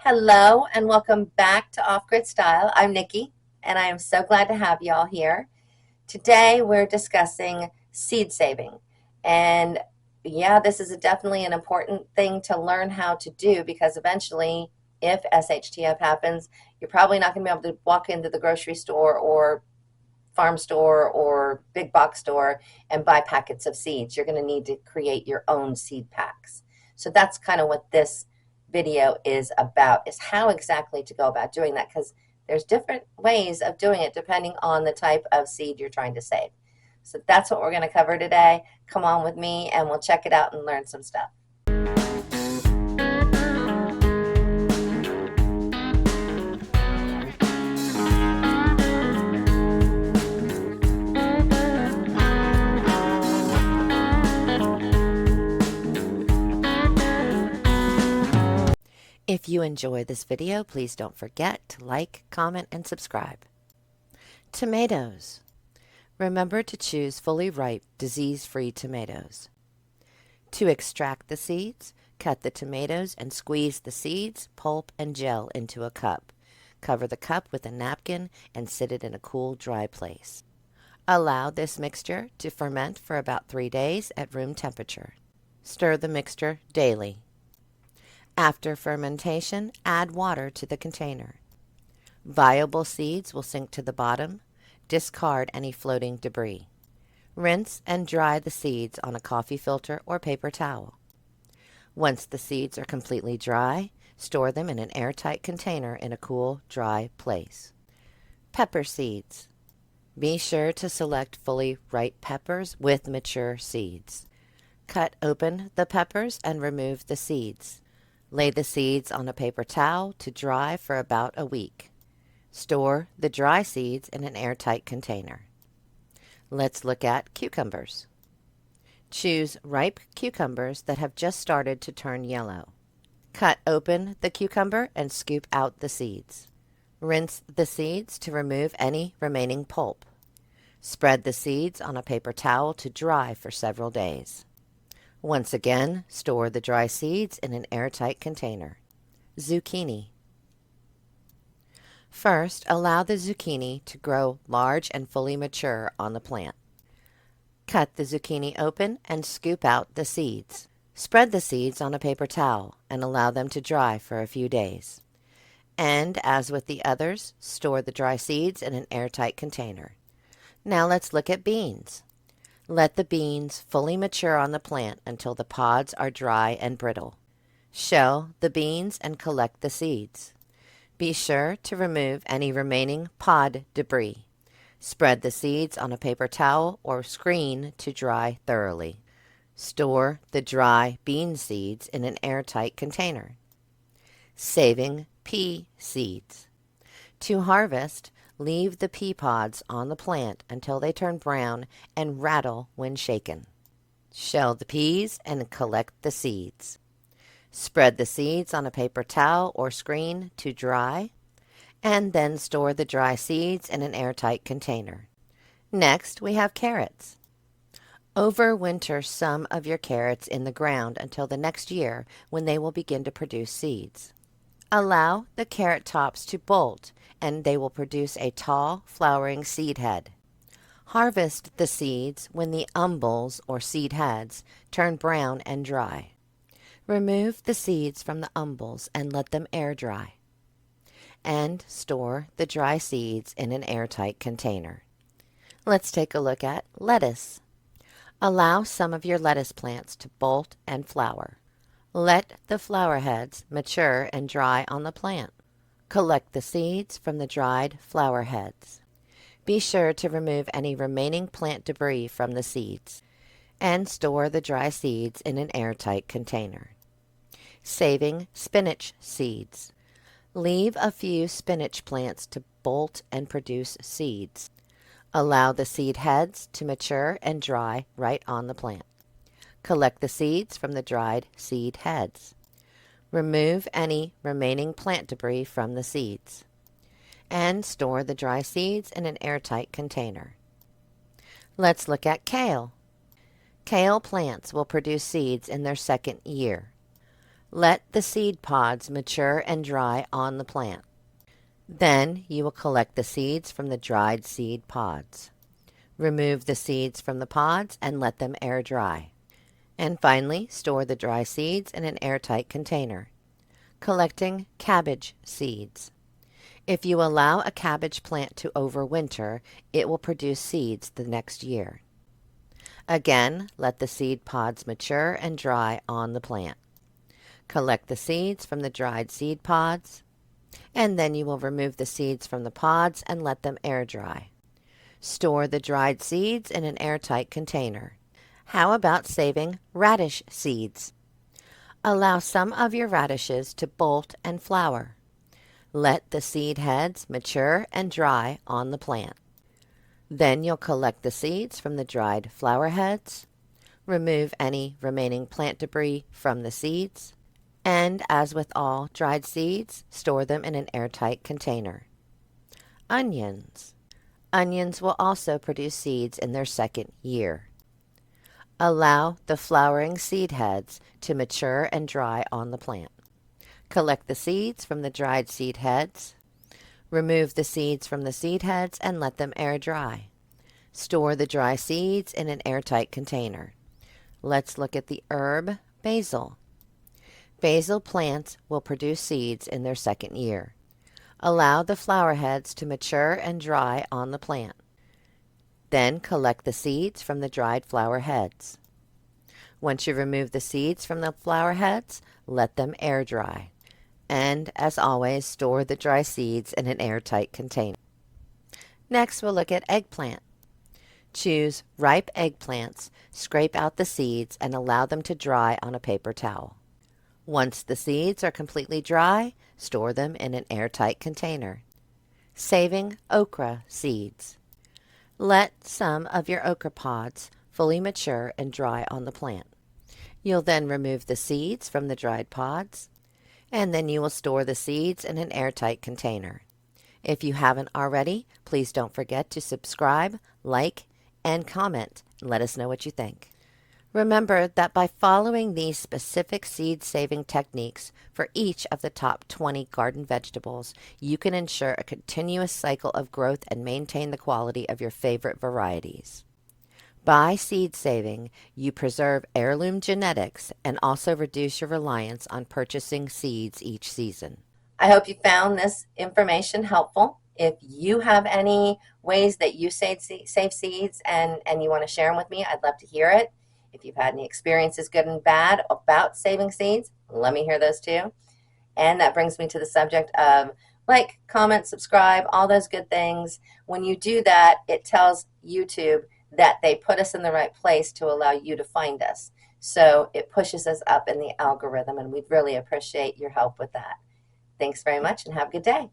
Hello and welcome back to Off Grid Style. I'm Nikki and I am so glad to have you all here. Today we're discussing seed saving. And yeah, this is definitely an important thing to learn how to do because eventually, if SHTF happens, you're probably not going to be able to walk into the grocery store or farm store or big box store and buy packets of seeds. You're going to need to create your own seed packs. So that's kind of what this video is about, is how exactly to go about doing that, because there's different ways of doing it depending on the type of seed you're trying to save. So that's what we're going to cover today. Come on with me and we'll check it out and learn some stuff. If you enjoy this video, please don't forget to like, comment, and subscribe. Tomatoes. Remember to choose fully ripe, disease-free tomatoes. To extract the seeds, cut the tomatoes and squeeze the seeds, pulp, and gel into a cup. Cover the cup with a napkin and sit it in a cool, dry place. Allow this mixture to ferment for about 3 days at room temperature. Stir the mixture daily. After fermentation, add water to the container. Viable seeds will sink to the bottom. Discard any floating debris. Rinse and dry the seeds on a coffee filter or paper towel. Once the seeds are completely dry, store them in an airtight container in a cool, dry place. Pepper seeds. Be sure to select fully ripe peppers with mature seeds. Cut open the peppers and remove the seeds. Lay the seeds on a paper towel to dry for about a week. Store the dry seeds in an airtight container. Let's look at cucumbers. Choose ripe cucumbers that have just started to turn yellow. Cut open the cucumber and scoop out the seeds. Rinse the seeds to remove any remaining pulp. Spread the seeds on a paper towel to dry for several days. Once again, store the dry seeds in an airtight container. Zucchini. First, allow the zucchini to grow large and fully mature on the plant. Cut the zucchini open and scoop out the seeds. Spread the seeds on a paper towel and allow them to dry for a few days. And, as with the others, store the dry seeds in an airtight container. Now let's look at beans. Let the beans fully mature on the plant until the pods are dry and brittle. Shell the beans and collect the seeds. Be sure to remove any remaining pod debris. Spread the seeds on a paper towel or screen to dry thoroughly. Store the dry bean seeds in an airtight container. Saving pea seeds. To harvest, leave the pea pods on the plant until they turn brown and rattle when shaken. Shell the peas and collect the seeds. Spread the seeds on a paper towel or screen to dry, and then store the dry seeds in an airtight container. Next, we have carrots. Overwinter some of your carrots in the ground until the next year when they will begin to produce seeds. Allow the carrot tops to bolt and they will produce a tall, flowering seed head. Harvest the seeds when the umbels or seed heads turn brown and dry. Remove the seeds from the umbels and let them air dry. And store the dry seeds in an airtight container. Let's take a look at lettuce. Allow some of your lettuce plants to bolt and flower. Let the flower heads mature and dry on the plant. Collect the seeds from the dried flower heads. Be sure to remove any remaining plant debris from the seeds and store the dry seeds in an airtight container. Saving spinach seeds. Leave a few spinach plants to bolt and produce seeds. Allow the seed heads to mature and dry right on the plant. Collect the seeds from the dried seed heads. Remove any remaining plant debris from the seeds. And store the dry seeds in an airtight container. Let's look at kale. Kale plants will produce seeds in their second year. Let the seed pods mature and dry on the plant. Then you will collect the seeds from the dried seed pods. Remove the seeds from the pods and let them air dry. And finally, store the dry seeds in an airtight container. Collecting cabbage seeds. If you allow a cabbage plant to overwinter, it will produce seeds the next year. Again, let the seed pods mature and dry on the plant. Collect the seeds from the dried seed pods, and then you will remove the seeds from the pods and let them air dry. Store the dried seeds in an airtight container. How about saving radish seeds? Allow some of your radishes to bolt and flower. Let the seed heads mature and dry on the plant. Then you'll collect the seeds from the dried flower heads, remove any remaining plant debris from the seeds, and as with all dried seeds, store them in an airtight container. Onions. Onions will also produce seeds in their second year. Allow the flowering seed heads to mature and dry on the plant. Collect the seeds from the dried seed heads. Remove the seeds from the seed heads and let them air dry. Store the dry seeds in an airtight container. Let's look at the herb basil. Basil plants will produce seeds in their second year. Allow the flower heads to mature and dry on the plant. Then collect the seeds from the dried flower heads. Once you remove the seeds from the flower heads, let them air dry. And, as always, store the dry seeds in an airtight container. Next, we'll look at eggplant. Choose ripe eggplants, scrape out the seeds, and allow them to dry on a paper towel. Once the seeds are completely dry, store them in an airtight container. Saving okra seeds. Let some of your okra pods fully mature and dry on the plant. You'll then remove the seeds from the dried pods, and then you will store the seeds in an airtight container. If you haven't already, please don't forget to subscribe, like, and comment. Let us know what you think. Remember that by following these specific seed-saving techniques for each of the top 20 garden vegetables, you can ensure a continuous cycle of growth and maintain the quality of your favorite varieties. By seed saving, you preserve heirloom genetics and also reduce your reliance on purchasing seeds each season. I hope you found this information helpful. If you have any ways that you save seeds and you want to share them with me, I'd love to hear it. If you've had any experiences, good and bad, about saving seeds, let me hear those too. And that brings me to the subject of like, comment, subscribe, all those good things. When you do that, it tells YouTube that they put us in the right place to allow you to find us. So it pushes us up in the algorithm, and we'd really appreciate your help with that. Thanks very much and have a good day.